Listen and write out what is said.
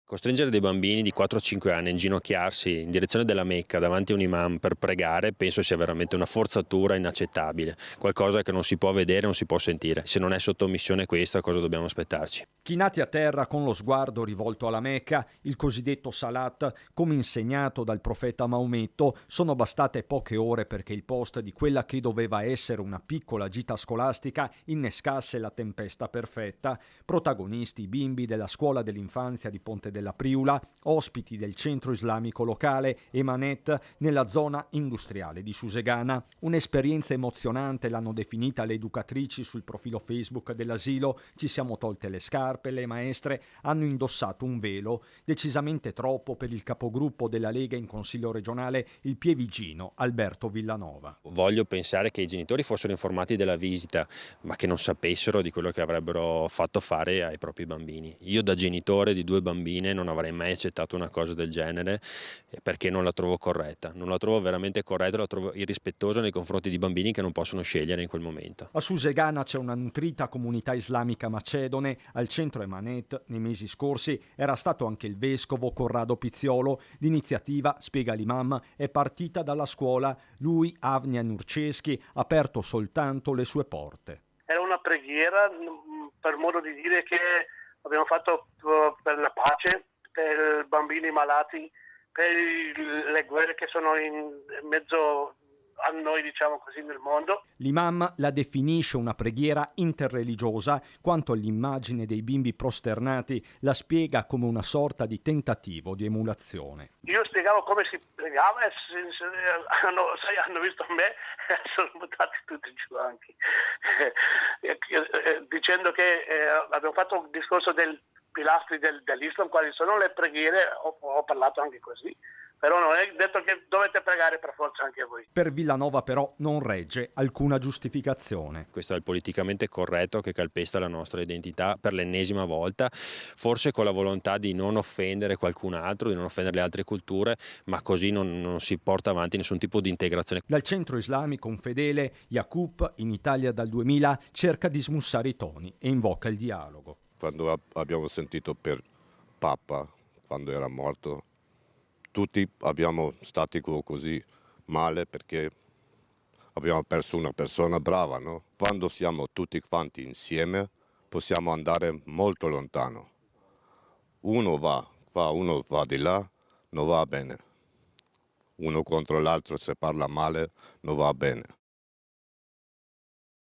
Costringere dei bambini di 4-5 anni a inginocchiarsi in direzione della Mecca davanti a un imam per pregare penso sia veramente una forzatura inaccettabile, qualcosa che non si può vedere, non si può sentire. Se non è sottomissione questa, cosa dobbiamo aspettarci? Chinati a terra con lo sguardo rivolto alla Mecca, il cosiddetto Salat, come insegnato dal profeta Maometto, sono bastate poche ore perché il post di quella che doveva essere una piccola gita scolastica innescasse la tempesta perfetta. Protagonisti i bimbi della scuola dell'infanzia di Ponte della Priula, ospiti del centro islamico locale Emanet nella zona industriale di Susegana. Un'esperienza emozionante l'hanno definita le educatrici sul profilo Facebook dell'asilo. Ci siamo tolte le scarpe, le maestre hanno indossato un velo, decisamente troppo per il capogruppo della Lega in Consiglio regionale, il pievigino Alberto Villanova. Voglio pensare che i genitori fossero informati della visita, ma che non sapessero di quello che avrebbero fatto fare ai propri bambini. Io da genitore di 2 bambine non avrei mai accettato una cosa del genere perché non la trovo corretta. Non la trovo veramente corretta, la trovo irrispettosa nei confronti di bambini che non possono scegliere in quel momento. A Susegana c'è una nutrita comunità islamica macedone. Al centro Emanet, nei mesi scorsi, era stato anche il vescovo Corrado Pizziolo. L'iniziativa, spiega l'imam, è partita dalla scuola. Lui, Avnia Nurceschi, ha aperto soltanto le sue porte. Era una preghiera, per modo di dire, che abbiamo fatto per la pace, per i bambini malati, per le guerre che sono in mezzo a noi, diciamo così, nel mondo. L'imam la definisce una preghiera interreligiosa, quanto all'immagine dei bimbi prosternati la spiega come una sorta di tentativo di emulazione. Io spiegavo come si pregava e hanno visto me e sono buttati tutti giù anche. Dicendo che abbiamo fatto un discorso del pilastri dell'Islam, quali sono le preghiere, ho parlato anche così. Però non è detto che dovete pregare per forza anche voi. Per Villanova però non regge alcuna giustificazione. Questo è il politicamente corretto che calpesta la nostra identità per l'ennesima volta, forse con la volontà di non offendere qualcun altro, di non offendere le altre culture, ma così non si porta avanti nessun tipo di integrazione. Dal centro islamico un fedele, Yacoub, in Italia dal 2000, cerca di smussare i toni e invoca il dialogo. Quando abbiamo sentito per Papa, quando era morto, tutti abbiamo stati così male perché abbiamo perso una persona brava, no? Quando siamo tutti quanti insieme possiamo andare molto lontano. Uno va qua, uno va di là, non va bene. Uno contro l'altro, se parla male, non va bene.